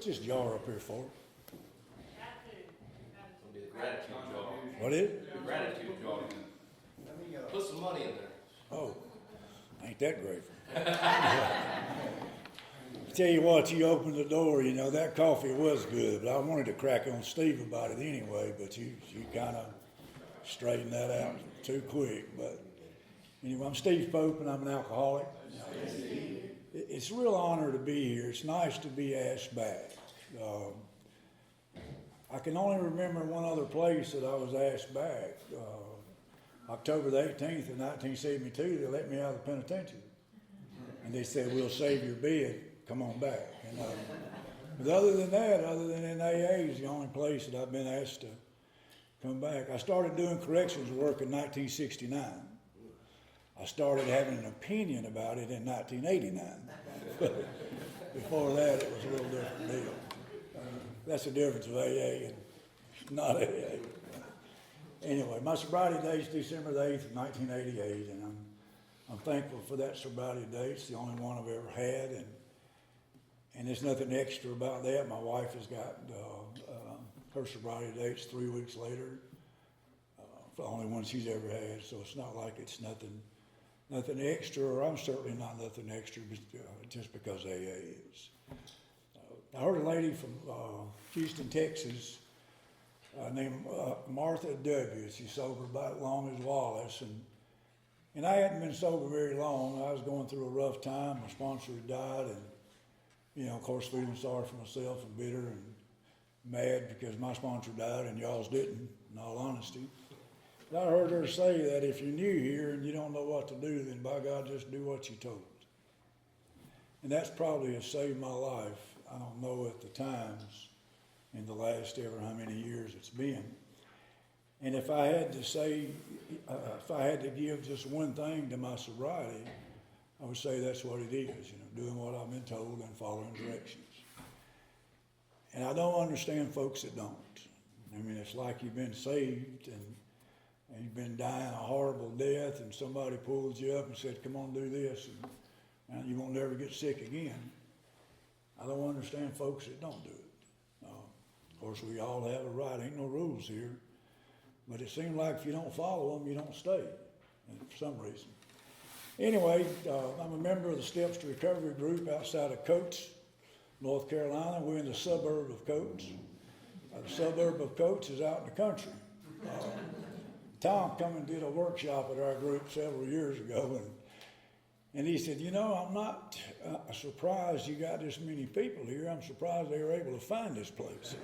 What's this jar up here for? The gratitude jar. What is it? The gratitude jar. Put some money in there. Oh, ain't that grateful. Tell you what, you opened the door, you know, that coffee was good, but I wanted to crack on Steve about it anyway, but you kind of straightened that out too quick. But anyway, I'm Steve Pope, and I'm an alcoholic. It's a real honor to be here. It's nice to be asked back. I can only remember one other place that I was asked back. October the 18th of 1972, they let me out of the penitentiary. And they said, we'll save your bed, come on back. And, but other than that, other than in AA, is the only place that I've been asked to come back. I started doing corrections work in 1969. I started having an opinion about it in 1989. Before that, it was a little different deal. That's the difference of AA and not AA. Anyway, my sobriety date is December the 8th of 1988, and I'm thankful for that sobriety date. It's the only one I've ever had, and there's nothing extra about that. My wife has got her sobriety date's 3 weeks later, the only one she's ever had, so it's not like it's nothing extra, or I'm certainly not nothing extra just because AA is. I heard a lady from Houston, Texas, named Martha W. She's sober about as long as Wallace, and I hadn't been sober very long. I was going through a rough time. My sponsor had died, and of course, feeling sorry for myself and bitter and mad because my sponsor died and y'all's didn't, in all honesty. But I heard her say that if you're new here and you don't know what to do, then by God, just do what you're told. And that's probably has saved my life. I don't know at the times in the last ever how many years it's been. And if I had to say, if I had to give just one thing to my sobriety, I would say that's what it is, doing what I've been told and following directions. And I don't understand folks that don't. I mean, it's like you've been saved and you've been dying a horrible death and somebody pulls you up and said, come on, do this, and you won't never get sick again. I don't understand folks that don't do it. Of course, we all have a right. Ain't no rules here. But it seems like if you don't follow them, you don't stay, for some reason. Anyway, I'm a member of the Steps to Recovery group outside of Coates, North Carolina. We're in the suburb of Coates. The suburb of Coates is out in the country. Tom come and did a workshop at our group several years ago, and he said, I'm not surprised you got this many people here. I'm surprised they were able to find this place.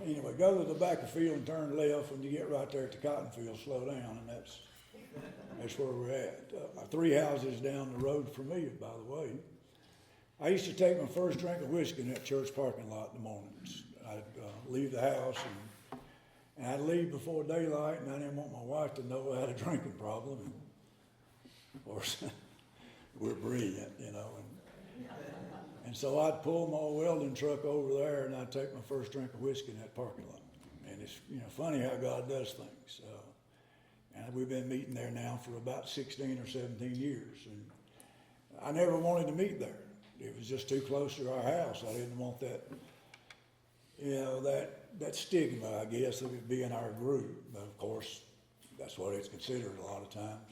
Anyway, go to the back of the field and turn left. When you get right there at the cotton field, slow down, and that's where we're at. 3 houses down the road from me, by the way. I used to take my first drink of whiskey in that church parking lot in the mornings. I'd leave the house, and I'd leave before daylight, and I didn't want my wife to know I had a drinking problem. And of course, we're brilliant, and so I'd pull my welding truck over there, and I'd take my first drink of whiskey in that parking lot. And it's funny how God does things. And we've been meeting there now for about 16 or 17 years, and I never wanted to meet there. It was just too close to our house. I didn't want that, that stigma, I guess, of it being our group. But of course, that's what it's considered a lot of times.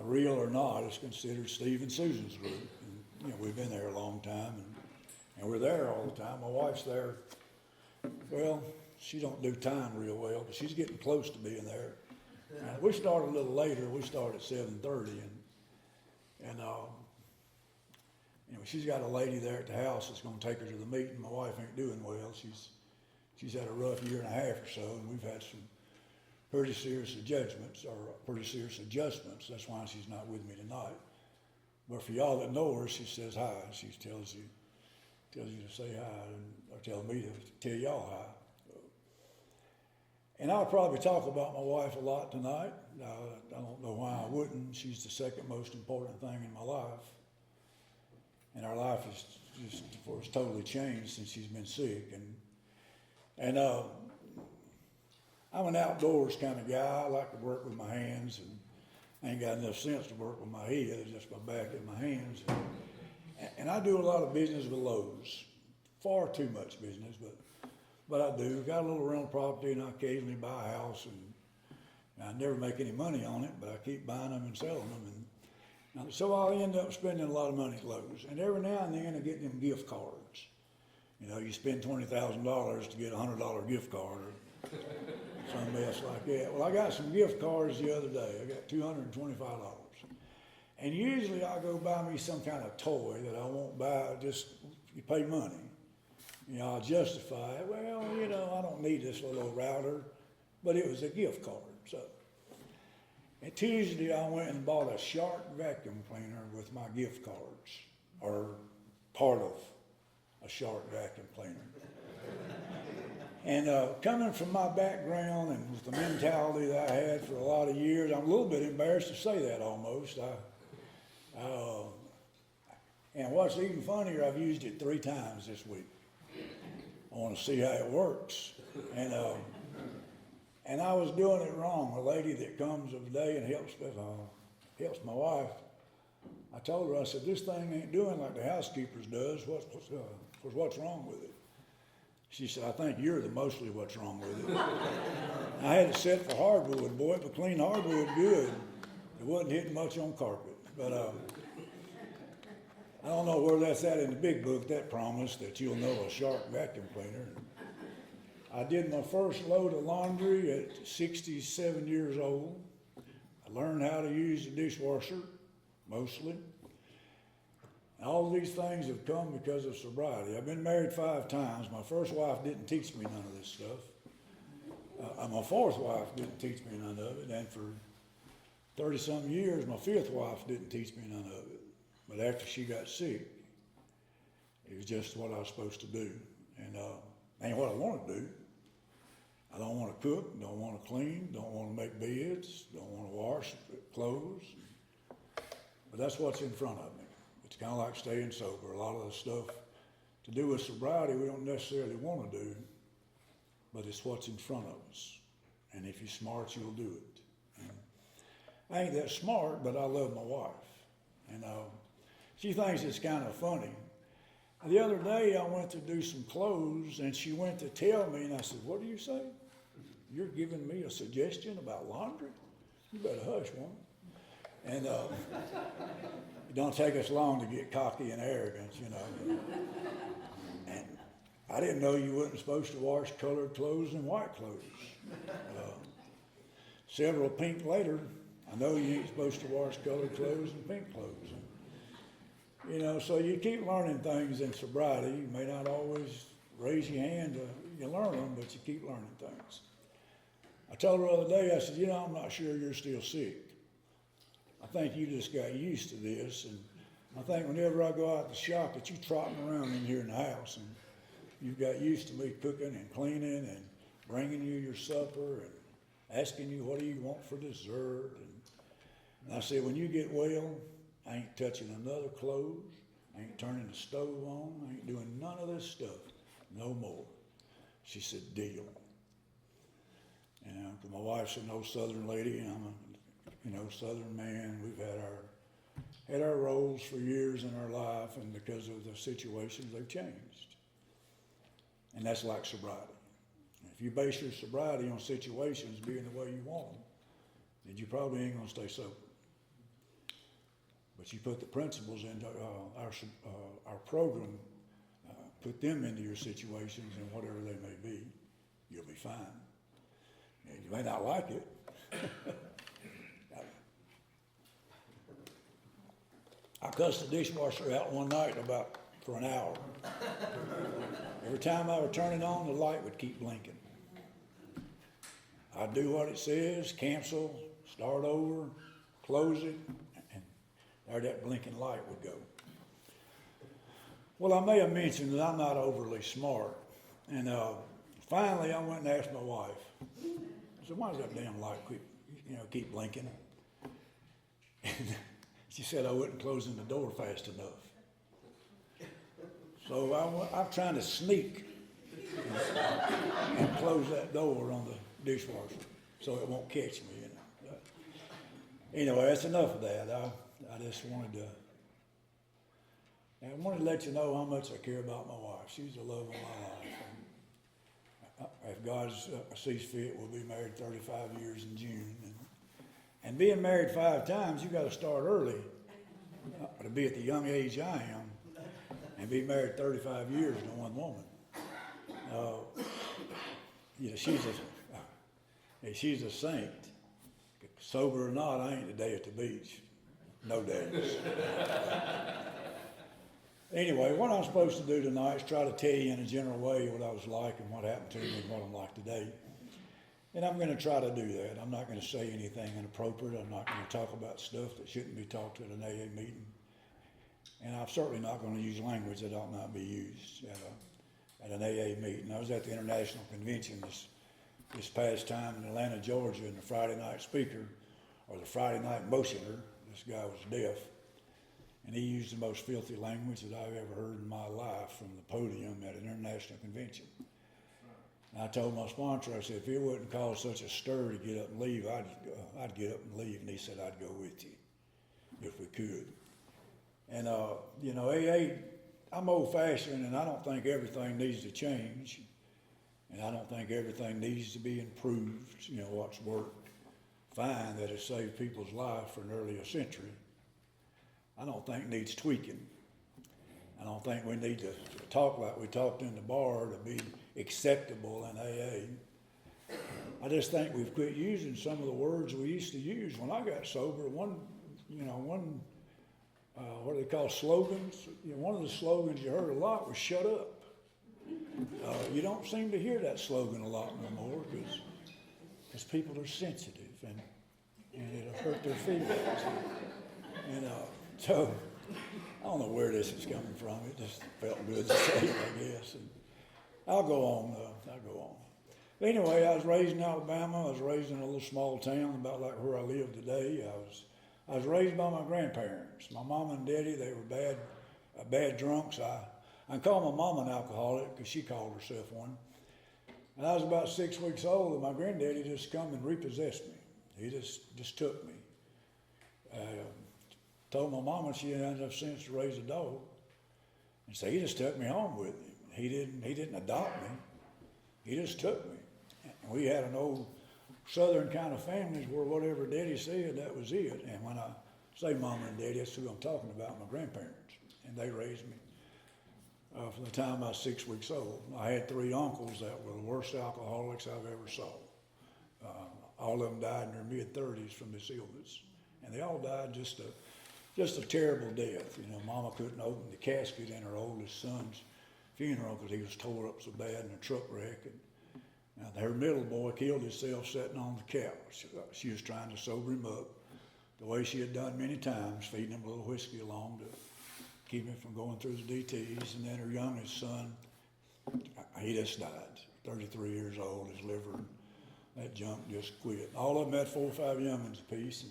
Real or not, it's considered Steve and Susan's group. And, we've been there a long time, and we're there all the time. My wife's there. Well, she don't do time real well, but she's getting close to being there. We start a little later. We start at 7:30, and she's got a lady there at the house that's going to take her to the meeting. My wife ain't doing well. She's had a rough year and a half or so, and we've had some pretty serious adjustments. That's why she's not with me tonight. But for y'all that know her, she says hi. She tells you to say hi, or tell me to tell y'all hi. And I'll probably talk about my wife a lot tonight. I don't know why I wouldn't. She's the second most important thing in my life. And our life is just totally changed since she's been sick. And I'm an outdoors kind of guy. I like to work with my hands, and I ain't got enough sense to work with my head, just my back and my hands. And I do a lot of business with Lowe's, far too much business, but I do. Got a little rental property, and I occasionally buy a house, and I never make any money on it, but I keep buying them and selling them, and so I end up spending a lot of money at Lowe's. And every now and then I get them gift cards. You know, you spend $20,000 to get a $100 gift card or some mess like that. Well, I got some gift cards the other day. I got $225. And usually I go buy me some kind of toy that I won't buy, just you pay money. You know, I'll justify it. Well, you know, I don't need this little router, but it was a gift card. So, and Tuesday I went and bought a Shark vacuum cleaner with my gift cards, or part of a Shark vacuum cleaner. And coming from my background and with the mentality that I had for a lot of years, I'm a little bit embarrassed to say that almost. And what's even funnier, I've used it 3 times this week. I want to see how it works. And I was doing it wrong. A lady that comes of the day and helps my wife, I told her, I said, this thing ain't doing like the housekeeper's does. What's wrong with it? She said, I think you're mostly what's wrong with it. I had it set for hardwood, boy, but clean hardwood good. It wasn't hitting much on carpet. But I don't know where that's at in the big book, that promise that you'll know a Shark vacuum cleaner. I did my first load of laundry at 67 years old. I learned how to use the dishwasher, mostly. All these things have come because of sobriety. I've been married 5 times. My first wife didn't teach me none of this stuff. My fourth wife didn't teach me none of it. And for 30-something years, my 5th wife didn't teach me none of it. But after she got sick, it was just what I was supposed to do. And ain't what I want to do. I don't want to cook, don't want to clean, don't want to make beds, don't want to wash clothes. But that's what's in front of me. It's kind of like staying sober. A lot of the stuff to do with sobriety we don't necessarily want to do, but it's what's in front of us. And if you're smart, you'll do it. And I ain't that smart, but I love my wife. And she thinks it's kind of funny. The other day I went to do some clothes, and she went to tell me, and I said, what do you say? You're giving me a suggestion about laundry? You better hush, woman. And it don't take us long to get cocky and arrogant, you know. And I didn't know you wasn't supposed to wash colored clothes and white clothes. Several pink later, I know you ain't supposed to wash colored clothes and pink clothes. You know, so you keep learning things in sobriety. You may not always raise your hand to you learn them, but you keep learning things. I told her the other day, I said, you know, I'm not sure you're still sick. I think you just got used to this, and I think whenever I go out to shop that you trotting around in here in the house, and you've got used to me cooking and cleaning and bringing you your supper and asking you what do you want for dessert. And I said, when you get well, I ain't touching another clothes, I ain't turning the stove on, I ain't doing none of this stuff no more. She said, deal. You know, 'cause my wife's an old Southern lady, and I'm a Southern man. We've had our roles for years in our life, and because of the situations, they've changed. And that's like sobriety. If you base your sobriety on situations being the way you want them, then you probably ain't gonna stay sober. But you put the principles into our program, put them into your situations, and whatever they may be, you'll be fine. And you may not like it. I cussed the dishwasher out one night for an hour. Every time I would turn it on, the light would keep blinking. I'd do what it says, cancel, start over, close it, and there that blinking light would go. Well, I may have mentioned that I'm not overly smart, and finally I went and asked my wife, I said, why does that damn light keep blinking? And she said I wasn't closing the door fast enough. So I'm trying to sneak and close that door on the dishwasher so it won't catch me, you know. But anyway, that's enough of that. I just wanted to And I wanted to let you know how much I care about my wife. She's the love of my life. And if God sees fit, we'll be married 35 years in June. And being married 5 times, you got to start early to be at the young age I am and be married 35 years to one woman. She's a saint. Sober or not, I ain't today at the beach. No days. Anyway, what I'm supposed to do tonight is try to tell you in a general way what I was like and what happened to me and what I'm like today. And I'm going to try to do that. I'm not going to say anything inappropriate. I'm not going to talk about stuff that shouldn't be talked at an AA meeting. And I'm certainly not going to use language that ought not be used at an AA meeting. I was at the International Convention this past time in Atlanta, Georgia, and the Friday night speaker, or the Friday night motioner, this guy was deaf, and he used the most filthy language that I've ever heard in my life from the podium at an international convention. And I told my sponsor, I said, if it wouldn't cause such a stir to get up and leave, I'd get up and leave. And he said, I'd go with you if we could. And, AA, I'm old-fashioned, and I don't think everything needs to change. And I don't think everything needs to be improved. What's worked fine, that has saved people's life for nearly a century, I don't think needs tweaking. I don't think we need to talk like we talked in the bar to be acceptable in AA. I just think we've quit using some of the words we used to use. When I got sober, what do they call slogans? One of the slogans you heard a lot was "shut up." You don't seem to hear that slogan a lot no more because people are sensitive and it'll hurt their feelings. So I don't know where this is coming from. It just felt good to say it, I guess. And I'll go on. But anyway, I was raised in Alabama. I was raised in a little small town about like where I live today. I was raised by my grandparents. My mom and daddy, they were bad drunks. I call my mom an alcoholic because she called herself one. And I was about 6 weeks old, and my granddaddy just come and repossessed me. He just took me. Told my mama she had enough sense to raise a dog, and so he just took me home with him. He didn't adopt me. He just took me. And we had an old Southern kind of families where whatever Daddy said, that was it. And when I say Mama and Daddy, that's who I'm talking about, my grandparents, and they raised me. From the time I was 6 weeks old. I had 3 uncles that were the worst alcoholics I've ever saw. All of them died in their mid-30s from this illness. And they all died just a terrible death. Mama couldn't open the casket in her oldest son's funeral because he was tore up so bad in a truck wreck. And her middle boy killed himself sitting on the couch. She was trying to sober him up the way she had done many times, feeding him a little whiskey along to keep him from going through the DTs. And then her youngest son, he just died, 33 years old, his liver, that junk just quit. All of them had 4 or 5 youngins apiece.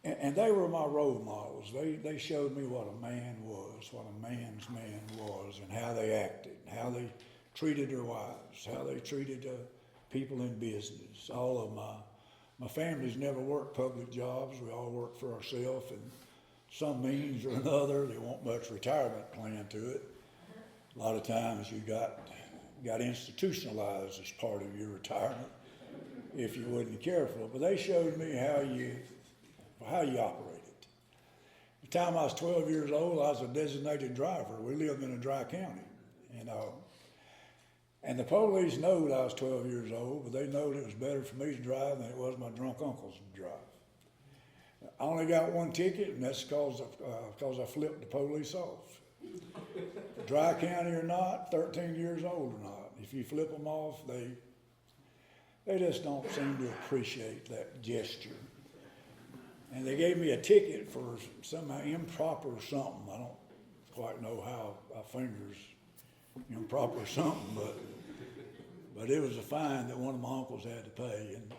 And they were my role models. They showed me what a man was, what a man's man was, and how they acted, how they treated their wives, how they treated people in business. All of my family's never worked public jobs. We all worked for ourselves, and some means or another, there wasn't much retirement plan to it. A lot of times you got institutionalized as part of your retirement if you wasn't careful. But they showed me how you operated. The time I was 12 years old, I was a designated driver. We lived in a dry county, and the police knowed I was 12 years old, but they knowed it was better for me to drive than it was my drunk uncles to drive. I only got 1 ticket, and that's because I flipped the police off. Dry county or not, 13 years old or not, if you flip them off, they just don't seem to appreciate that gesture. And they gave me a ticket for some improper something. I don't quite know how my fingers improper something, but it was a fine that one of my uncles had to pay. And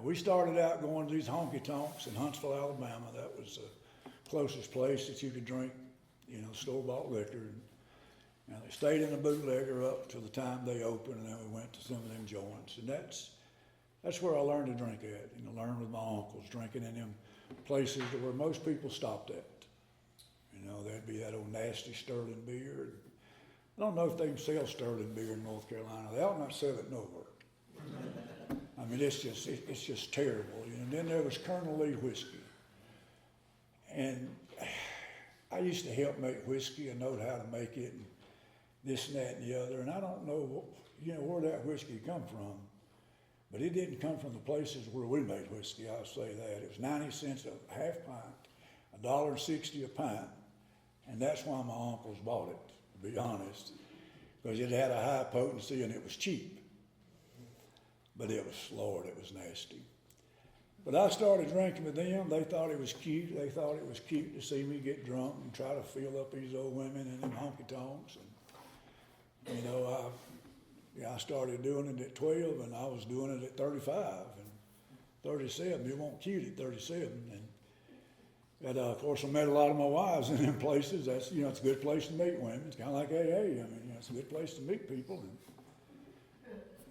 we started out going to these honky-tonks in Huntsville, Alabama. That was the closest place that you could drink, store-bought liquor. And they stayed in a bootlegger up till the time they opened, and then we went to some of them joints. And that's where I learned to drink at. Learned with my uncles, drinking in them places where most people stopped at. it'd be that old nasty Sterling beer. I don't know if they can sell Sterling beer in North Carolina. They ought not sell it nowhere. I mean, it's just terrible. You know, and then there was Colonel Lee whiskey. And I used to help make whiskey and know how to make it and this and that and the other. And I don't know, you know, where that whiskey come from. But it didn't come from the places where we made whiskey, I'll say that. It was 90 cents a half pint, $1.60 a pint. And that's why my uncles bought it, to be honest. Because it had a high potency and it was cheap. But it was, Lord, it was nasty. But I started drinking with them. They thought it was cute. They thought it was cute to see me get drunk and try to fill up these old women in them honky-tonks. And, you know, I started doing it at 12, and I was doing it at 35 and 37. It wasn't cute at 37. And of course, I met a lot of my wives in them places. That's, you know, it's a good place to meet women. It's kind of like AA. I mean, you know, it's a good place to meet people. And,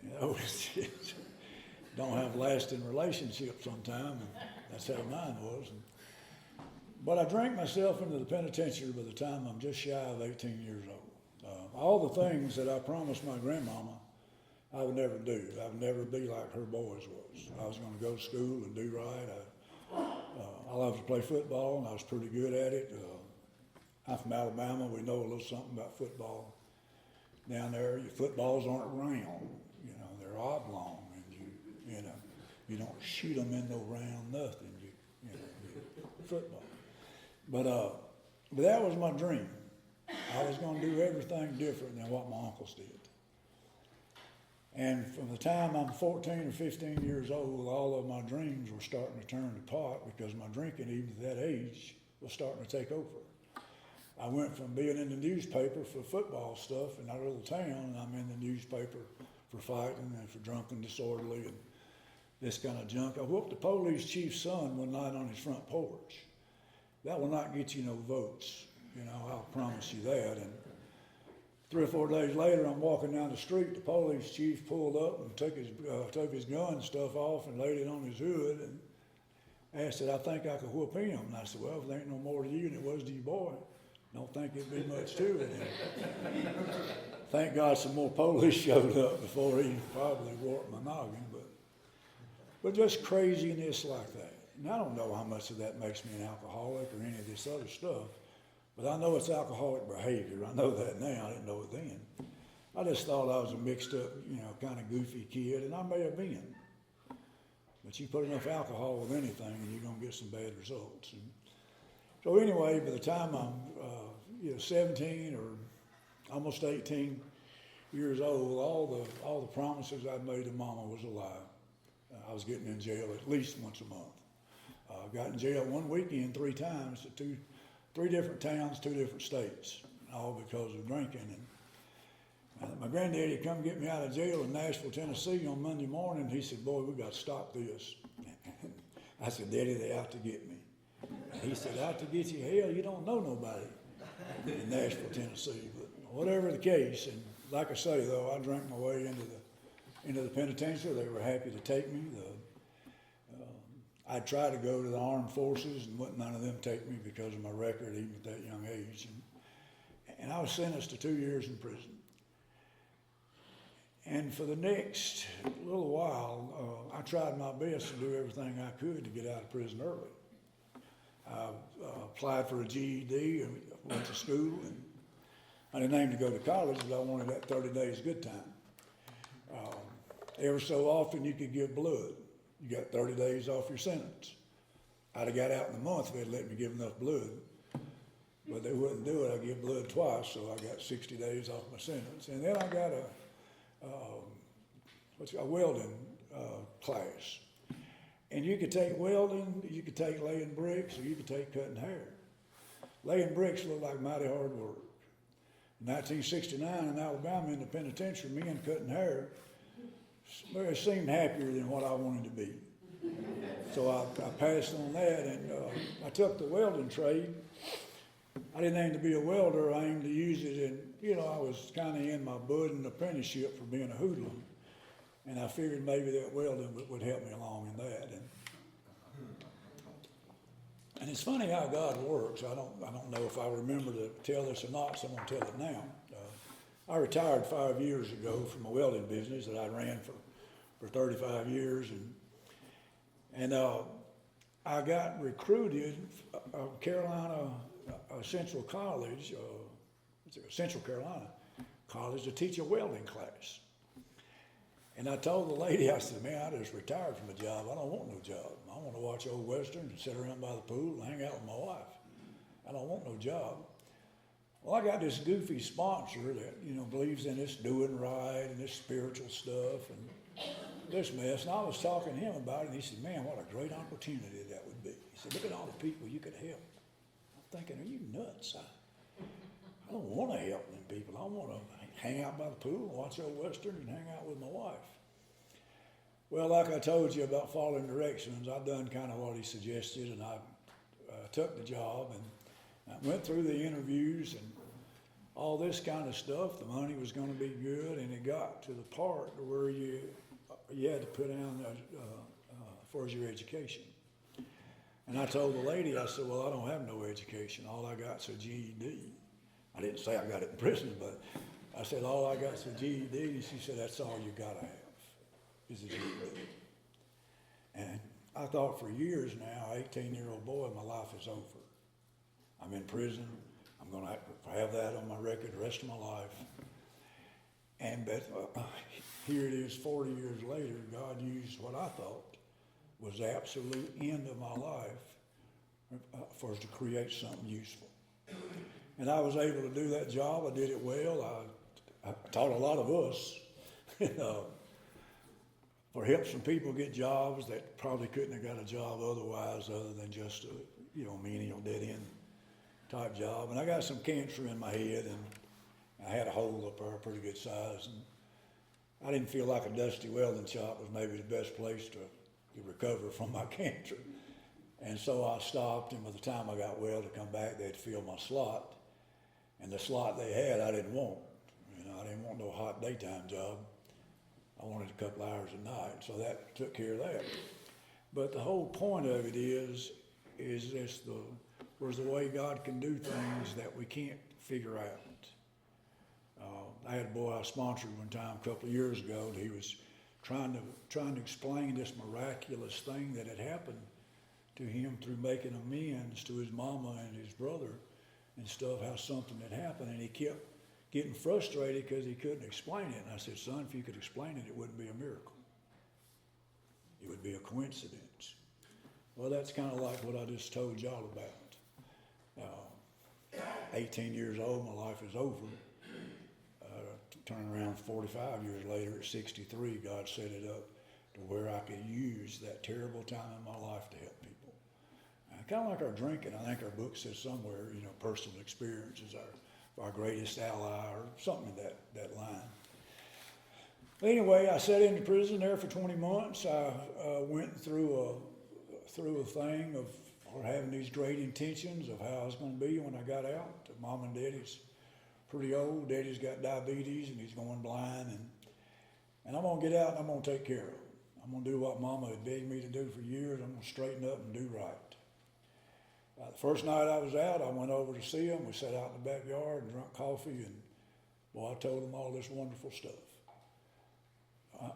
you know, it's don't have lasting relationships sometimes, and that's how mine was. But I drank myself into the penitentiary by the time I'm just shy of 18 years old. All the things that I promised my grandmama I would never do. I would never be like her boys was. I was going to go to school and do right. I loved to play football, and I was pretty good at it. I'm from Alabama. We know a little something about football. Down there, your footballs aren't round. You know, they're oblong, and you don't shoot them in no round nothing. You know, football. But that was my dream. I was going to do everything different than what my uncles did. And from the time I'm 14 or 15 years old, all of my dreams were starting to turn to pot because my drinking, even at that age, was starting to take over. I went from being in the newspaper for football stuff in our little town, and I'm in the newspaper for fighting and for drunk and disorderly and this kind of junk. I whooped the police chief's son one night on his front porch. That will not get you no votes. You know, I'll promise you that. And 3 or 4 days later, I'm walking down the street. The police chief pulled up and took his gun and stuff off and laid it on his hood and asked if I think I could whoop him. And I said, well, if there ain't no more to you than it was to you, boy, don't think it'd be much to it. And thank God some more police showed up before he probably warped my noggin. But just craziness like that. And I don't know how much of that makes me an alcoholic or any of this other stuff. But I know it's alcoholic behavior. I know that now. I didn't know it then. I just thought I was a mixed up, you know, kind of goofy kid, and I may have been. But you put enough alcohol with anything, and you're going to get some bad results. And so anyway, by the time I'm 17 or almost 18 years old, all the promises I'd made to Mama was a lie. I was getting in jail at least once a month. I got in jail one weekend 3 times at 3 different towns, 2 different states, all because of drinking. And my granddaddy come get me out of jail in Nashville, Tennessee on Monday morning. He said, boy, we got to stop this. I said, Daddy, they out to get me. And he said, out to get you? Hell, you don't know nobody in Nashville, Tennessee. But whatever the case, and like I say, though, I drank my way into the penitentiary. They were happy to take me. I tried to go to the armed forces, and wouldn't none of them take me because of my record, even at that young age. And I was sentenced to 2 years in prison. And for the next little while, I tried my best to do everything I could to get out of prison early. I applied for a GED and went to school, and I didn't aim to go to college, but I wanted that 30 days good time. Every so often you could give blood. You got 30 days off your sentence. I'd have got out in a month if they'd let me give enough blood. But they wouldn't do it. I give blood twice, so I got 60 days off my sentence. And then I got a welding class. And you could take welding, you could take laying bricks, or you could take cutting hair. Laying bricks looked like mighty hard work. In 1969 in Alabama in the penitentiary, men cutting hair seemed happier than what I wanted to be. So I passed on that, and I took the welding trade. I didn't aim to be a welder. I aimed to use it, and I was kind of in my budding apprenticeship for being a hoodlum, and I figured maybe that welding would help me along in that. And it's funny how God works. I don't know if I remember to tell this or not, so I'm going to tell it now. I retired 5 years ago from a welding business that I ran for 35 years, and I got recruited Carolina Central College, Central Carolina College, to teach a welding class. And I told the lady, I said, man, I just retired from a job. I don't want no job. I want to watch old westerns and sit around by the pool and hang out with my wife. I don't want no job. Well, I got this goofy sponsor that, believes in this doing right and this spiritual stuff and this mess. And I was talking to him about it, and he said, man, what a great opportunity that would be. He said, look at all the people you could help. I'm thinking, are you nuts? I don't want to help them people. I want to hang out by the pool and watch old westerns and hang out with my wife. Well, like I told you about following directions, I done kind of what he suggested, and I took the job and I went through the interviews and all this kind of stuff. The money was going to be good, and it got to the part where you had to put down for your education. And I told the lady, I said, well, I don't have no education. All I got's a GED. I didn't say I got it in prison, but I said, all I got's a GED. And she said, that's all you got to have is a GED. And I thought for years now, 18-year-old boy, my life is over. I'm in prison. I'm going to have that on my record the rest of my life. And here it is 40 years later, God used what I thought was the absolute end of my life for us to create something useful. And I was able to do that job. I did it well. I taught a lot of us, for help some people get jobs that probably couldn't have got a job otherwise, other than just a menial dead-end type job. And I got some cancer in my head, and I had a hole up there pretty good size. And I didn't feel like a dusty welding shop was maybe the best place to recover from my cancer. And so I stopped, and by the time I got well to come back, they'd fill my slot. And the slot they had, I didn't want. I didn't want no hot daytime job. I wanted a couple hours a night, so that took care of that. But the whole point of it is this: there's the way God can do things that we can't figure out. I had a boy I sponsored one time a couple of years ago, and he was trying to explain this miraculous thing that had happened to him through making amends to his mama and his brother and stuff, how something had happened, and he kept getting frustrated because he couldn't explain it. And I said, son, if you could explain it, it wouldn't be a miracle. It would be a coincidence. Well, that's kind of like what I just told y'all about. 18 years old, my life is over. Turning around 45 years later at 63, God set it up to where I could use that terrible time in my life to help people. Kind of like our drinking. I think our book says somewhere, personal experience is our greatest ally, or something in that line. But anyway, I sat into prison there for 20 months. I went through a thing of having these great intentions of how I was going to be when I got out. Mom and Daddy's pretty old. Daddy's got diabetes and he's going blind. And I'm going to get out and I'm going to take care of him. I'm going to do what Mama had begged me to do for years. I'm going to straighten up and do right. The first night I was out, I went over to see him. We sat out in the backyard and drank coffee, and boy, I told him all this wonderful stuff.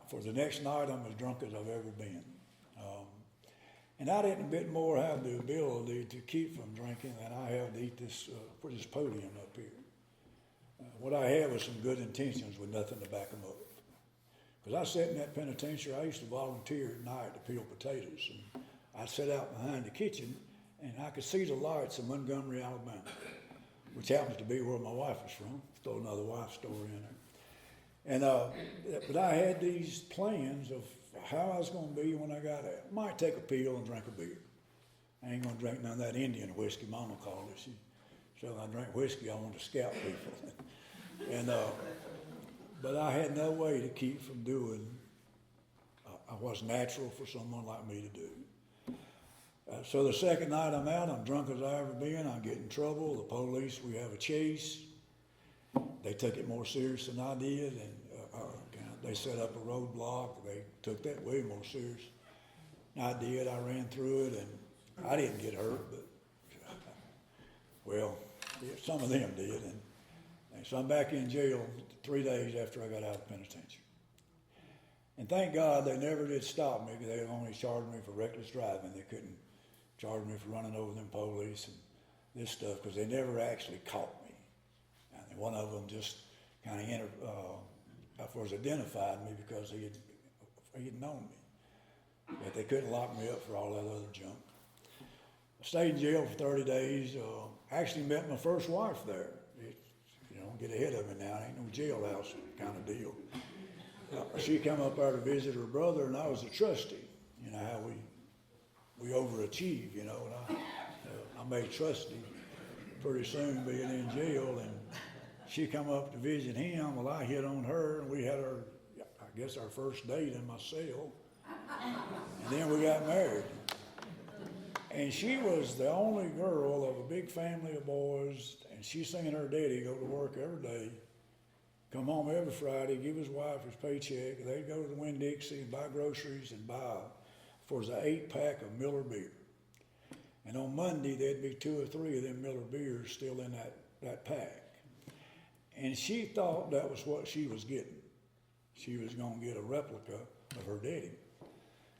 For the next night, I'm as drunk as I've ever been. And I didn't a bit more have the ability to keep from drinking than I have to eat this podium up here. What I had was some good intentions with nothing to back them up. Because I sat in that penitentiary, I used to volunteer at night to peel potatoes. And I'd sit out behind the kitchen, and I could see the lights of Montgomery, Alabama, which happens to be where my wife is from. Throw another wife story in there. And but I had these plans of how I was going to be when I got out. Might take a pill and drink a beer. I ain't going to drink none of that Indian whiskey Mama called it. She said I drank whiskey, I wanted to scalp people. And but I had no way to keep from doing what's natural for someone like me to do. So the second night I'm out, I'm drunk as I ever been. I get in trouble. The police, we have a chase. They took it more serious than I did, and they set up a roadblock. They took that way more serious than I did. I ran through it, and I didn't get hurt, but Well, yeah, some of them did, and so I'm back in jail 3 days after I got out of the penitentiary. And thank God they never did stop me, because they only charged me for reckless driving. They couldn't charge me for running over them police and this stuff, because they never actually caught me. And one of them just kind of identified me because he had known me. But they couldn't lock me up for all that other junk. I stayed in jail for 30 days. Actually met my first wife there. Get ahead of me now. It ain't no jailhouse kind of deal. She come up there to visit her brother, and I was a trustee. You know how we overachieve, and I made trustee pretty soon being in jail, and she come up to visit him. Well, I hit on her, and we had our first date in my cell, and then we got married. And she was the only girl of a big family of boys, and she seen her daddy go to work every day, come home every Friday, give his wife his paycheck. They'd go to the Winn-Dixie and buy groceries and buy for an 8-pack of Miller beer. And on Monday, there'd be 2 or 3 of them Miller beers still in that pack. And she thought that was what she was getting. She was going to get a replica of her daddy.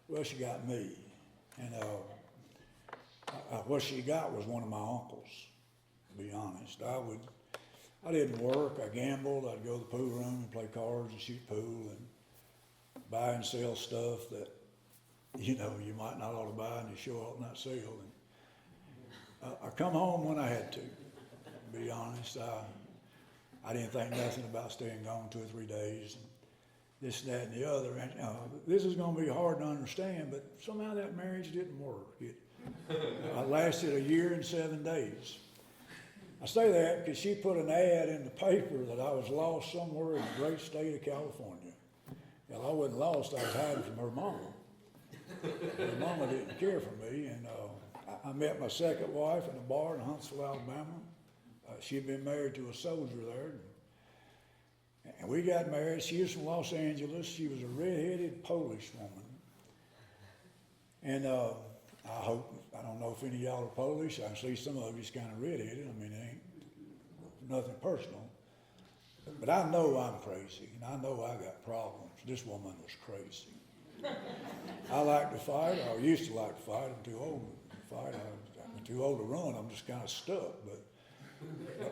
Well, she got me. And what she got was one of my uncles, to be honest. I didn't work. I gambled. I'd go to the pool room and play cards and shoot pool and buy and sell stuff that, you might not ought to buy and you sure ought not sell. And I come home when I had to be honest. I didn't think nothing about staying gone 2 or 3 days, and this, that, and the other. And this is going to be hard to understand, but somehow that marriage didn't work. I lasted 1 year and 7 days. I say that because she put an ad in the paper that I was lost somewhere in the great state of California. Well, I wasn't lost. I was hiding from her mama. Her mama didn't care for me, and I met my second wife in a bar in Huntsville, Alabama. She'd been married to a soldier there, and we got married. She was from Los Angeles. She was a red-headed Polish woman, and I don't know if any of y'all are Polish. I see some of you's kind of red-headed. I mean, it ain't nothing personal. But I know I'm crazy, and I know I got problems. This woman was crazy. I like to fight. I used to like to fight. I'm too old to fight. I'm too old to run. I'm just kind of stuck.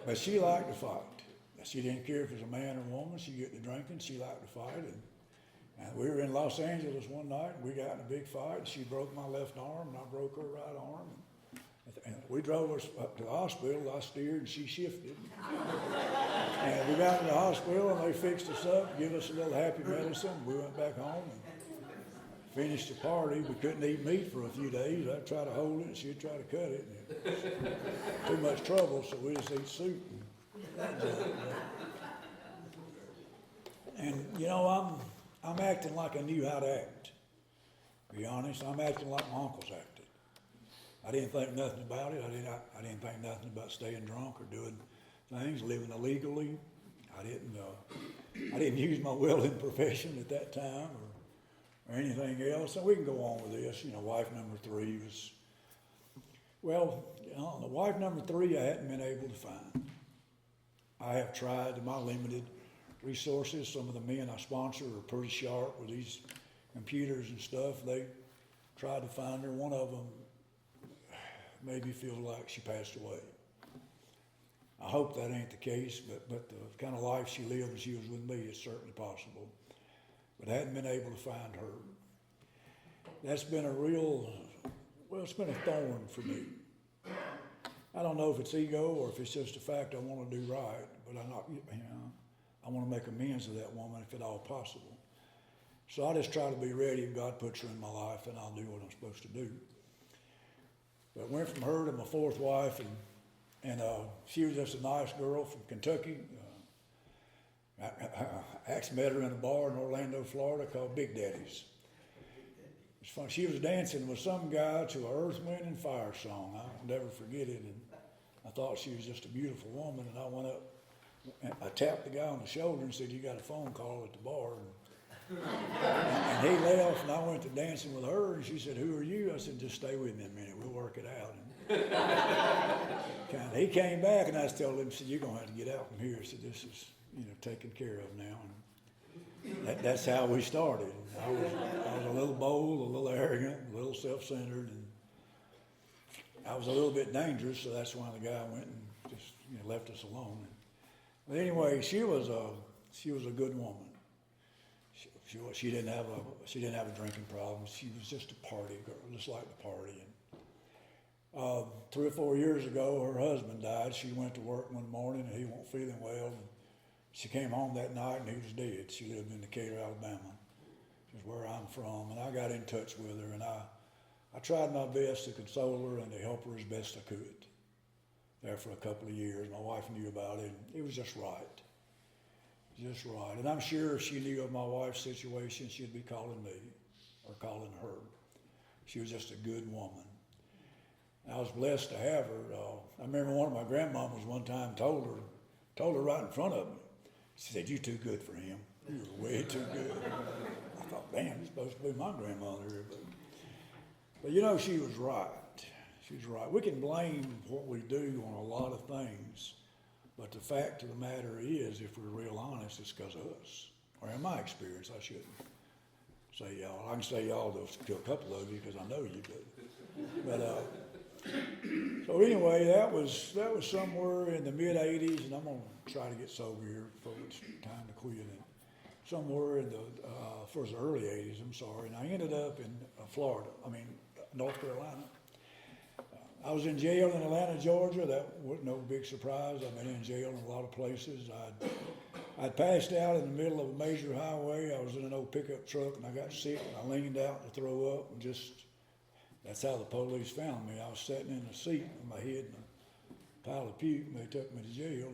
But she liked to fight. She didn't care if it was a man or a woman. She'd get to drinking. She liked to fight. And we were in Los Angeles one night, and we got in a big fight. She broke my left arm, and I broke her right arm. And we drove us up to the hospital. I steered, and she shifted. And we got to the hospital, and they fixed us up, give us a little happy medicine. We went back home and finished the party. We couldn't eat meat for a few days. I'd try to hold it, and she'd try to cut it. And it was too much trouble, so we just ate soup. And I'm acting like I knew how to act. To be honest, I'm acting like my uncles acted. I didn't think nothing about it. I didn't think nothing about staying drunk or doing things, living illegally. I didn't use my welding profession at that time or anything else. So we can go on with this. Wife number 3 was, the wife number 3 I hadn't been able to find. I have tried my limited resources. Some of the men I sponsor are pretty sharp with these computers and stuff. They tried to find her. One of them made me feel like she passed away. I hope that ain't the case, but the kind of life she lived when she was with me is certainly possible. But I hadn't been able to find her. That's been it's been a thorn for me. I don't know if it's ego or if it's just the fact I want to do right, but I want to make amends to that woman if at all possible. So I just try to be ready if God puts her in my life, and I'll do what I'm supposed to do. But I went from her to my 4th wife, and she was just a nice girl from Kentucky. I actually met her in a bar in Orlando, Florida called Big Daddy's. It's funny. She was dancing with some guy to an Earth, Wind, and Fire song. I'll never forget it. And I thought she was just a beautiful woman, and I went up and I tapped the guy on the shoulder and said, "You got a phone call at the bar." And he left, and I went to dancing with her, and she said, "Who are you?" I said, "Just stay with me a minute. We'll work it out." And He came back, and I told him, said, "You're gonna have to get out from here." I said, "This is, taken care of now." And that's how we started. I was a little bold, a little arrogant, a little self-centered, and I was a little bit dangerous. So that's why the guy went and just left us alone. But anyway, she was a good woman. She didn't have a drinking problem. She was just a party girl, just like to party. And 3 or 4 years ago, her husband died. She went to work one morning, and he wasn't feeling well. And she came home that night, and he was dead. She lived in Decatur, Alabama, which is where I'm from. And I got in touch with her, and I tried my best to console her and to help her as best I could. There for a couple of years, my wife knew about it, and it was just right. Just right. And I'm sure if she knew of my wife's situation, she'd be calling me or calling her. She was just a good woman. I was blessed to have her. I remember one of my grandmamas one time told her right in front of me. She said, "You're too good for him. You're way too good." I thought, "Damn, you're supposed to be my grandmother." But she was right. She was right. We can blame what we do on a lot of things. But the fact of the matter is, if we're real honest, it's because of us. Or in my experience, I shouldn't say y'all. I can say y'all to a couple of you because I know you do. But so anyway, that was somewhere in the mid-'80s, and I'm going to try to get sober here before it's time to quit. And somewhere in the early '80s, I'm sorry, and I ended up in North Carolina. I was in jail in Atlanta, Georgia. That wasn't no big surprise. I've been in jail in a lot of places. I'd passed out in the middle of a major highway. I was in an old pickup truck, and I got sick, and I leaned out to throw up, and that's how the police found me. I was sitting in a seat with my head in a pile of puke, and they took me to jail.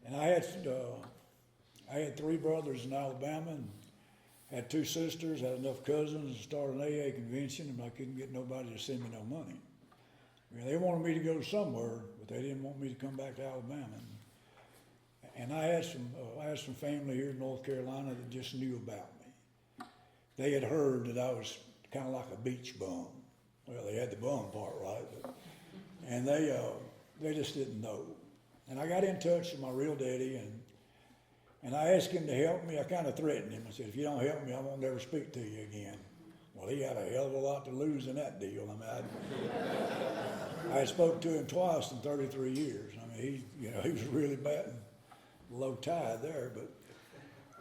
And I had 3 brothers in Alabama, and had 2 sisters, had enough cousins to start an AA convention, and I couldn't get nobody to send me no money. They wanted me to go somewhere, but they didn't want me to come back to Alabama. And I had some family here in North Carolina that just knew about me. They had heard that I was kind of like a beach bum. Well, they had the bum part right, and they just didn't know. And I got in touch with my real daddy, and I asked him to help me. I kind of threatened him. I said, "If you don't help me, I won't ever speak to you again." Well, he had a hell of a lot to lose in that deal. I spoke to him twice in 33 years. He was really batting low tide there. But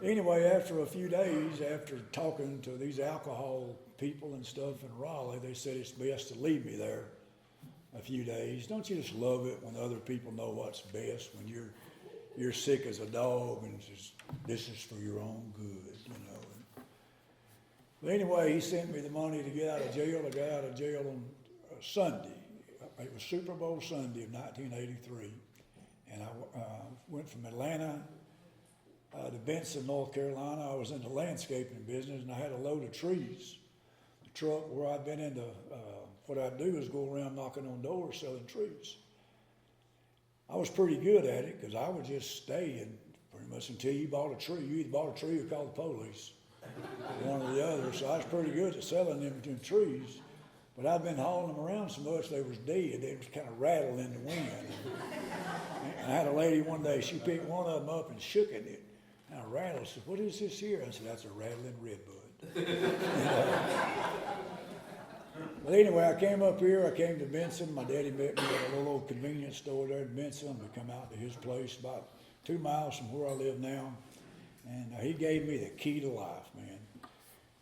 anyway, after a few days, after talking to these alcohol people and stuff in Raleigh, they said it's best to leave me there a few days. Don't you just love it when other people know what's best, when you're sick as a dog and just, this is for your own good, But anyway, he sent me the money to get out of jail. I got out of jail on Sunday. It was Super Bowl Sunday of 1983. And I went from Atlanta to Benson, North Carolina. I was in the landscaping business, and I had a load of trees. The truck where I'd been into, what I'd do is go around knocking on doors selling trees. I was pretty good at it because I would just stay and pretty much until you bought a tree. You either bought a tree or called the police, one or the other. So I was pretty good at selling them trees. But I'd been hauling them around so much they was dead. They was kind of rattled in the wind. And I had a lady one day, she picked one of them up and shook it. And I rattled. She said, "What is this here?" I said, "That's a rattling redbud." But anyway, I came up here. I came to Benson. My daddy met me at a little old convenience store there in Benson. We come out to his place about 2 miles from where I live now. And he gave me the key to life, man.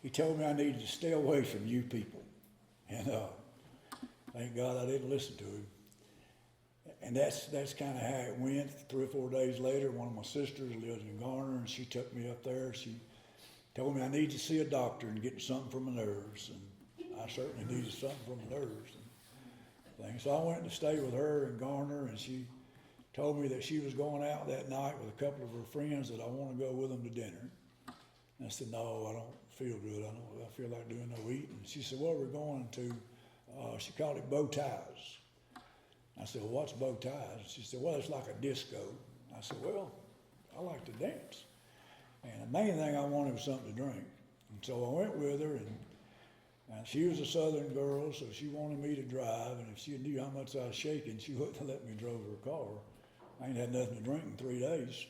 He told me I needed to stay away from you people. And thank God I didn't listen to him. And that's kind of how it went. 3 or 4 days later, one of my sisters lives in Garner, and she took me up there. She told me I need to see a doctor and get something for my nerves. And I certainly needed something for my nerves and things. So I went to stay with her in Garner, and she told me that she was going out that night with a couple of her friends, that I want to go with them to dinner. And I said, "No, I don't feel good. I feel like doing no eating." She said, "Well, we're going to," she called it bow ties. I said, "Well, what's bow ties?" She said, "Well, it's like a disco." I said, "Well, I like to dance. And the main thing I wanted was something to drink." And so I went with her, And she was a southern girl, so she wanted me to drive, and if she knew how much I was shaking, she wouldn't have let me drive her car. I ain't had nothing to drink in 3 days.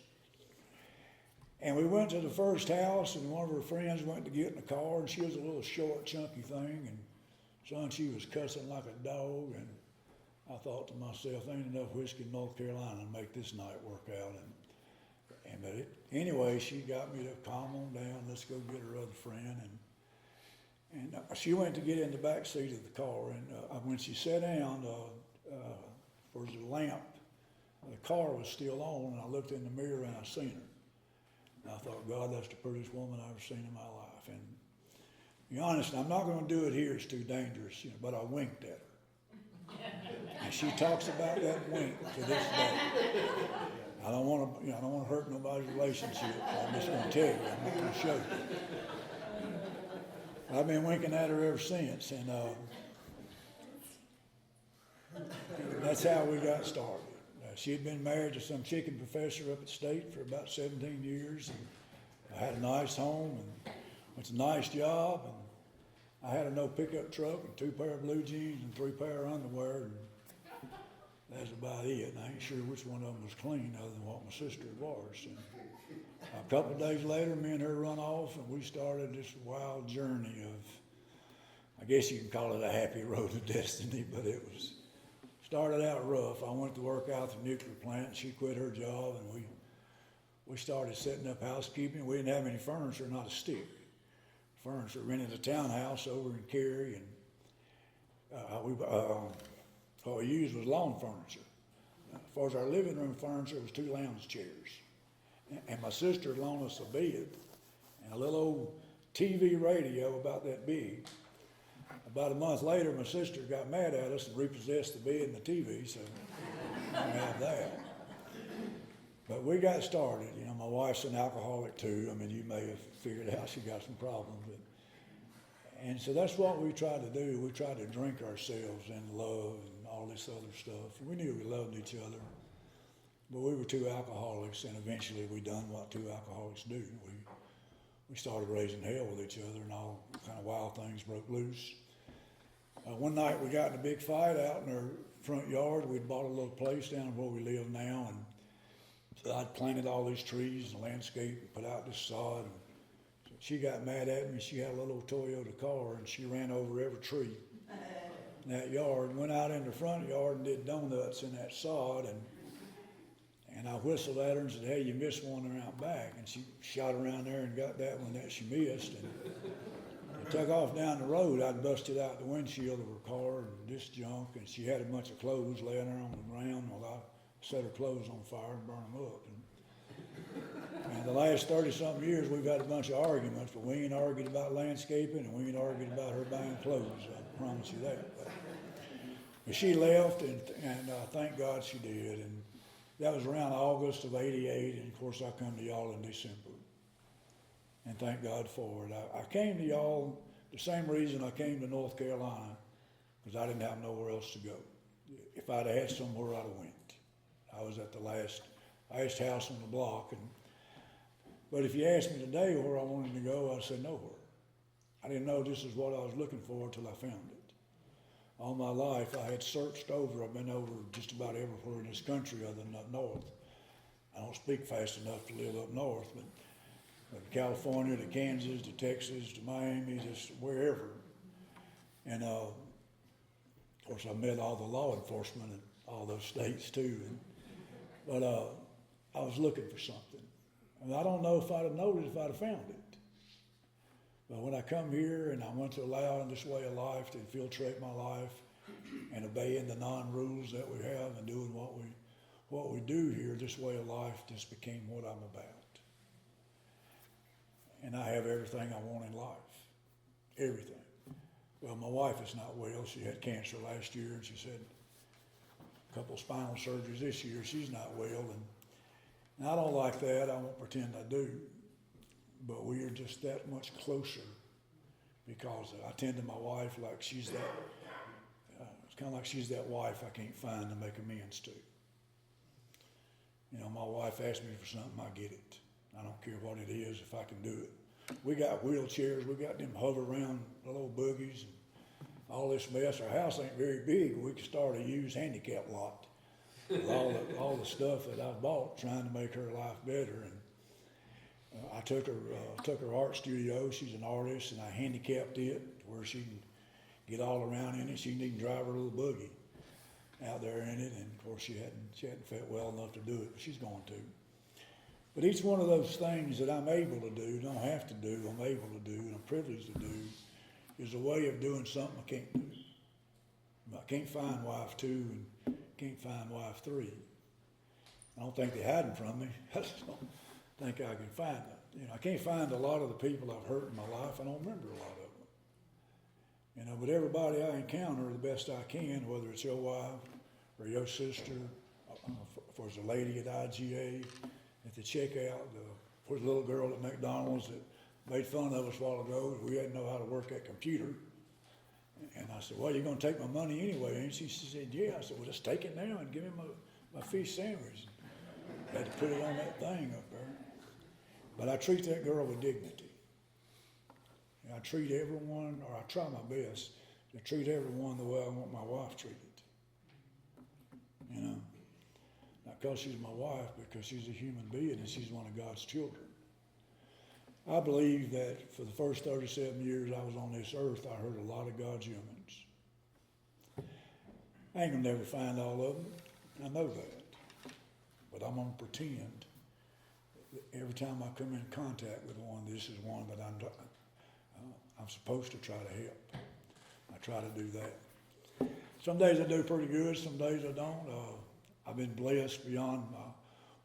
And we went to the first house, and one of her friends went to get in the car, and she was a little short, chunky thing, and son, she was cussing like a dog, and I thought to myself, ain't enough whiskey in North Carolina to make this night work out. Anyway, she got me to calm on down, let's go get her other friend, and she went to get in the back seat of the car, and when she sat down, there was a lamp, the car was still on, and I looked in the mirror and I seen her. And I thought, God, that's the prettiest woman I've ever seen in my life. And to be honest, I'm not going to do it here, it's too dangerous, but I winked at her. And she talks about that wink to this day. I don't want to, I don't want to hurt nobody's relationship. I'm just going to tell you, I'm not going to show you. I've been winking at her ever since, and that's how we got started. She had been married to some chicken professor up at State for about 17 years, and I had a nice home, and it's a nice job, and I had a no pickup truck and 2 pair of blue jeans and 3 pair of underwear, and that's about it. And I ain't sure which one of them was clean other than what my sister was. And a couple of days later, me and her run off, and we started this wild journey of, I guess you can call it a happy road to destiny, but it was, started out rough. I went to work out at the nuclear plant. She quit her job, and we started setting up housekeeping. We didn't have any furniture, not a stick. Furniture, rented a townhouse over in Cary, and what we used was lawn furniture. As far as our living room furniture, it was 2 lounge chairs. And my sister loaned us a bed and a little old TV radio about that big. About a month later, my sister got mad at us and repossessed the bed and the TV, so I didn't have that. But we got started. My wife's an alcoholic too. I mean, you may have figured out she got some problems. And so that's what we tried to do. We tried to drink ourselves into love and all this other stuff. We knew we loved each other, but we were 2 alcoholics, and eventually we done what 2 alcoholics do. We started raising hell with each other, and all kind of wild things broke loose. One night we got in a big fight out in our front yard. We'd bought a little place down where we live now, and so I'd planted all these trees and landscape and put out this sod. And so she got mad at me. She had a little Toyota car, and she ran over every tree in that yard and went out in the front yard and did donuts in that sod. And I whistled at her and said, hey, you missed one around back. And she shot around there and got that one that she missed. And I took off down the road. I'd busted out the windshield of her car and this junk. And she had a bunch of clothes laying there on the ground. Well, I set her clothes on fire and burned them up. And the last 30-something years, we've had a bunch of arguments, but we ain't argued about landscaping, and we ain't argued about her buying clothes. I promise you that. But she left, and thank God she did. And that was around August of '88, and of course I come to y'all in December. And thank God for it. I came to y'all the same reason I came to North Carolina, because I didn't have nowhere else to go. If I'd had somewhere, I'd have went. I was at the last house on the block, but if you asked me today where I wanted to go, I'd say nowhere. I didn't know this is what I was looking for until I found it. All my life, I had searched over. I've been over just about everywhere in this country other than up north. I don't speak fast enough to live up north, but California to Kansas to Texas to Miami, just wherever. And of course, I met all the law enforcement in all those states too. But I was looking for something. And I don't know if I'd have noticed if I'd have found it. But when I come here and I want to allow this way of life to infiltrate my life and obeying the non-rules that we have and doing what we do here, this way of life just became what I'm about. And I have everything I want in life. Everything. Well, my wife is not well. She had cancer last year, and she said a couple of spinal surgeries this year. She's not well, and I don't like that. I won't pretend I do. But we are just that much closer because I tend to my wife like she's that, it's kind of like she's that wife I can't find to make amends to. My wife asks me for something, I get it. I don't care what it is if I can do it. we got wheelchairs, we got them hover around little buggies, and all this mess. Our house ain't very big. We could start a used handicap lot with all the stuff that I bought, trying to make her life better. And I took her art studio. She's an artist, and I handicapped it to where she can get all around in it. She can even drive her little buggy out there in it. And of course, she hadn't felt well enough to do it, but she's going to. But each one of those things that I'm able to do, don't have to do, I'm able to do, and I'm privileged to do, is a way of doing something I can't do. I can't find wife 2 and can't find wife 3. I don't think they hide them from me. I just don't think I can find them. You know, I can't find a lot of the people I've hurt in my life. I don't remember a lot of them. You know, but everybody I encounter the best I can, whether it's your wife or your sister, for the lady at IGA, at the checkout, for the little girl at McDonald's that made fun of us a while ago. We didn't know how to work that computer. And I said, well, you're going to take my money anyway, ain't you? She said, yeah. I said, well, just take it now and give me my fish sandwich. I had to put it on that thing up there. But I treat that girl with dignity. And I treat everyone, or I try my best to treat everyone the way I want my wife treated. You know, not because she's my wife, because she's a human being and she's one of God's children. I believe that for the first 37 years I was on this earth, I heard a lot of God's humans. I ain't gonna never find all of them. I know that. But I'm gonna pretend that every time I come in contact with one, this is one that I'm supposed to try to help. I try to do that. Some days I do pretty good, some days I don't. I've been blessed beyond my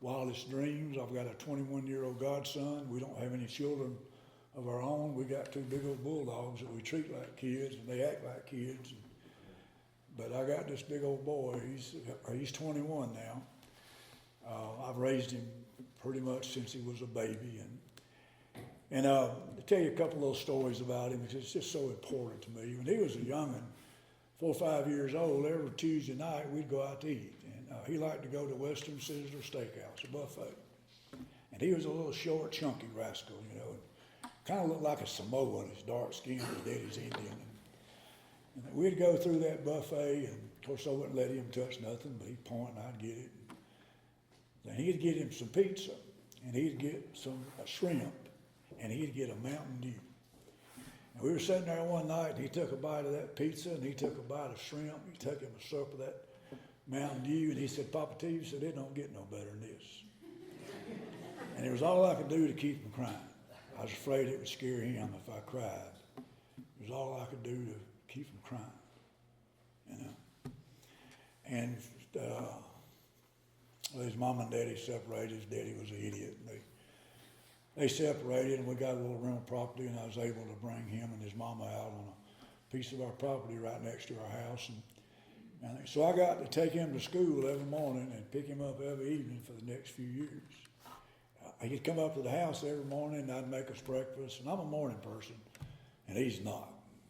wildest dreams. I've got a 21-year-old godson. We don't have any children of our own. We got 2 big old bulldogs that we treat like kids, and they act like kids. But I got this big old boy. He's 21 now. I've raised him pretty much since he was a baby. And to tell you a couple of little stories about him, because it's just so important to me. When he was a young'un, 4 or 5 years old, every Tuesday night we'd go out to eat. And he liked to go to Western Sizzler Steakhouse, a buffet. And he was a little short, chunky rascal, you know, and kind of looked like a Samoan. His dark skin, his daddy's Indian. And we'd go through that buffet, and of course I wouldn't let him touch nothing, but he'd point and I'd get it. Then he'd get him some pizza, and he'd get some shrimp, and he'd get a Mountain Dew. And we were sitting there one night, and he took a bite of that pizza, and he took a bite of shrimp. He took him a sup of that Mountain Dew, and he said, Papa T, said, it don't get no better than this. And it was all I could do to keep him crying. I was afraid it would scare him if I cried. It was all I could do to keep him crying, you know. And his mom and daddy separated. His daddy was an idiot. And they separated, and we got a little rental property, and I was able to bring him and his mama out on a piece of our property right next to our house. And so I got to take him to school every morning and pick him up every evening for the next few years. He'd come up to the house every morning, and I'd make us breakfast. And I'm a morning person, and he's not.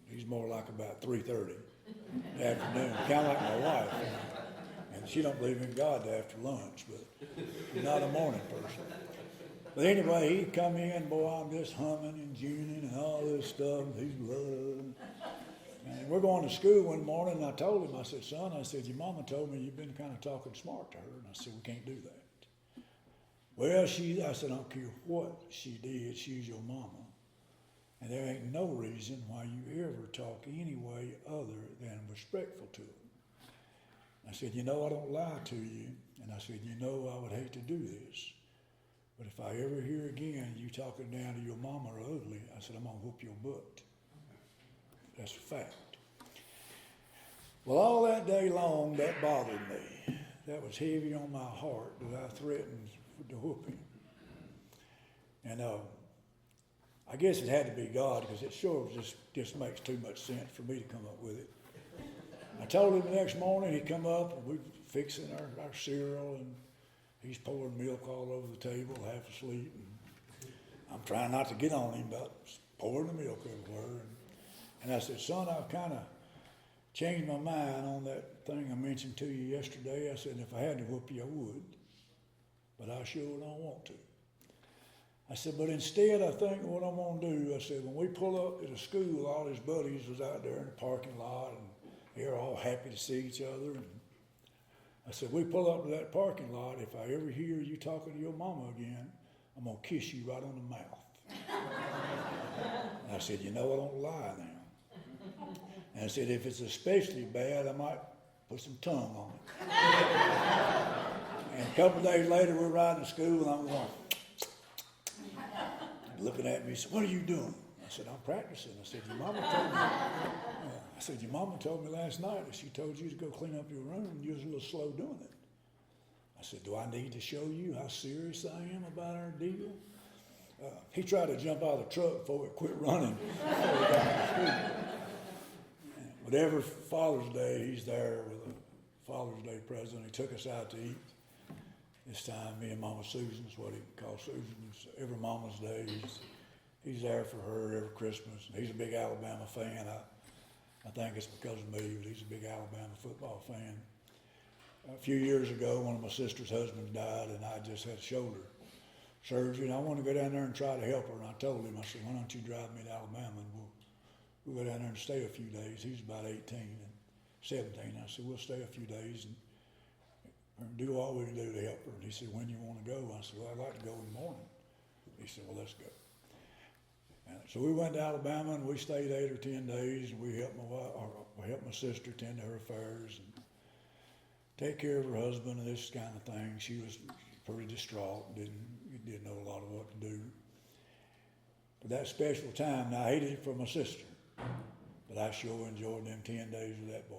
He's more like about 3:30 in the afternoon, kind of like my wife. And she don't believe in God after lunch, but she's not a morning person. But anyway, he'd come in, boy, I'm just humming and tuning and all this stuff. He's loving. And we're going to school one morning, and I told him, I said, son, I said, your mama told me you've been kind of talking smart to her. And I said, we can't do that. Well, I said, I don't care what she did, she's your mama. And there ain't no reason why you ever talk any way other than respectful to her. I said, you know, I don't lie to you. And I said, you know, I would hate to do this. But if I ever hear again you talking down to your mama or ugly, I said, I'm going to whoop your butt. That's a fact. Well, all that day long, that bothered me. That was heavy on my heart that I threatened to whoop him. And I guess it had to be God, because it sure just makes too much sense for me to come up with it. I told him the next morning, he'd come up, and we're fixing our cereal, and he's pouring milk all over the table, half asleep. And I'm trying not to get on him about pouring the milk everywhere. And I said, son, I've kind of changed my mind on that thing I mentioned to you yesterday. I said, if I had to whoop you, I would. But I sure don't want to. I said, but instead I think what I'm gonna do, I said, when we pull up at a school, all his buddies was out there in the parking lot and they were all happy to see each other. And I said, we pull up to that parking lot, if I ever hear you talking to your mama again, I'm gonna kiss you right on the mouth. I said, you know, I don't lie now. And I said, if it's especially bad, I might put some tongue on it. And a couple of days later, we're riding to school, and I'm going, looking at me, he said, what are you doing? I said, I'm practicing. I said, your mama told me. I said, your mama told me last night that she told you to go clean up your room, and you was a little slow doing it. I said, do I need to show you how serious I am about our deal? He tried to jump out of the truck before it quit running. Before we got to school. But every Father's Day, he's there with a Father's Day present. He took us out to eat. This time, me and Mama Susan's what he calls Susan's. Every Mama's Day, he's there for her every Christmas. And he's a big Alabama fan. I think it's because of me, but he's a big Alabama football fan. A few years ago, one of my sister's husbands died, and I just had shoulder surgery, and I wanted to go down there and try to help her. And I told him, I said, why don't you drive me to Alabama, and we'll go down there and stay a few days. He was about 18 and 17. I said, we'll stay a few days and do all we can do to help her. And he said, when you want to go? I said, well, I'd like to go in the morning. He said, well, let's go. And so we went to Alabama, and we stayed 8 or 10 days, and we helped my sister tend to her affairs and take care of her husband and this kind of thing. She was pretty distraught, didn't know a lot of what to do. But that special time, now I hated it for my sister, but I sure enjoyed them 10 days with that boy.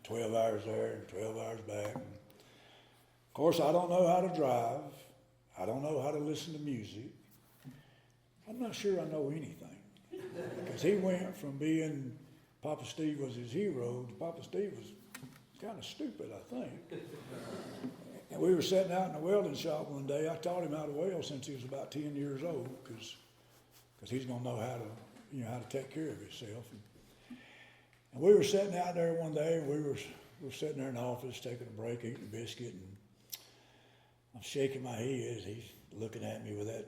12 hours there and 12 hours back. And of course, I don't know how to drive. I don't know how to listen to music. I'm not sure I know anything. Because he went from being Papa Steve was his hero to Papa Steve was kind of stupid, I think. And we were sitting out in the welding shop one day. I taught him how to weld since he was about 10 years old because he's going to know how to take care of himself. And we were sitting out there one day, and we were sitting there in the office taking a break, eating a biscuit, and I'm shaking my head. He's looking at me with that,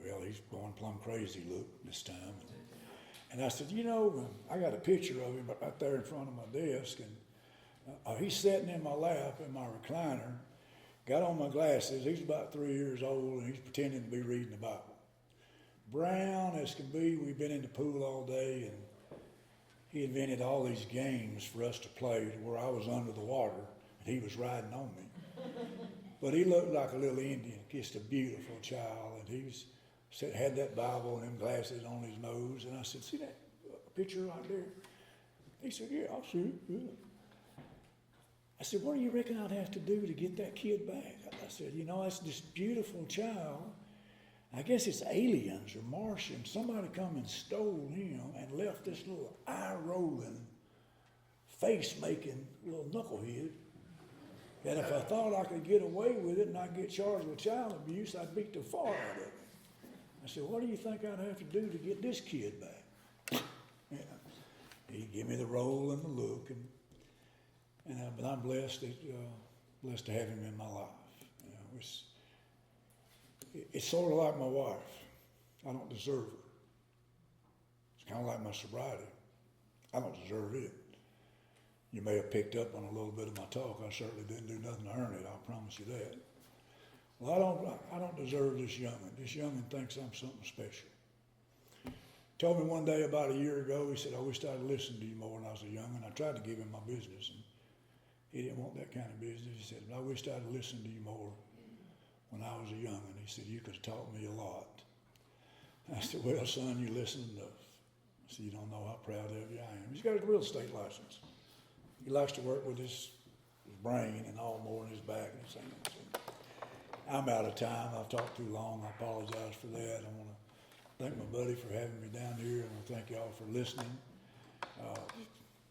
well, he's going plumb crazy look this time. And I said, you know, I got a picture of him right there in front of my desk, and he's sitting in my lap in my recliner, got on my glasses. He's about 3 years old, and he's pretending to be reading the Bible. Brown as can be. We've been in the pool all day, and he invented all these games for us to play where I was under the water and he was riding on me. But he looked like a little Indian, just a beautiful child. And he had that Bible and them glasses on his nose. And I said, see that picture right there? He said, yeah, I'll see it. Yeah. I said, what do you reckon I'd have to do to get that kid back? I said, you know, that's this beautiful child. I guess it's aliens or Martians. Somebody come and stole him and left this little eye-rolling, face-making little knucklehead. And if I thought I could get away with it and not get charged with child abuse, I'd beat the far out of it. I said, what do you think I'd have to do to get this kid back? Yeah. He gave me the roll and the look, but I'm blessed to have him in my life. You know, it's sort of like my wife. I don't deserve her. It's kind of like my sobriety. I don't deserve it. You may have picked up on a little bit of my talk. I certainly didn't do nothing to earn it, I'll promise you that. Well, I don't deserve this young'un. This young'un thinks I'm something special. Told me one day about a year ago, he said, I wish I'd listened to you more when I was a young'un. I tried to give him my business, and he didn't want that kind of business. He said, I wish I'd listened to you more when I was a young'un. He said, you could have taught me a lot. I said, well, son, you listened enough. I said, you don't know how proud of you I am. He's got a real estate license. He likes to work with his brain and all more in his back and his hands. I'm out of time. I've talked too long. I apologize for that. I want to thank my buddy for having me down here. I want to thank y'all for listening.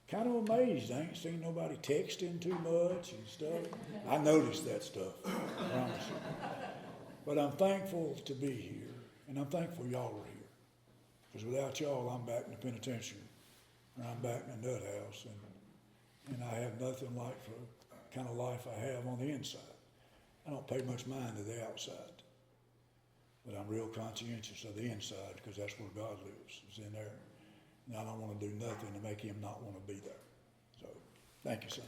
Kind of amazed. I ain't seen nobody texting too much and stuff. I noticed that stuff, I promise you. But I'm thankful to be here, and I'm thankful y'all are here. Because without y'all, I'm back in the penitentiary, or I'm back in the nut house, and I have nothing like the kind of life I have on the inside. I don't pay much mind to the outside. but I'm real conscientious of the inside, because that's where God lives, is in there. And I don't wanna do nothing to make him not wanna be there. So, thank you, son.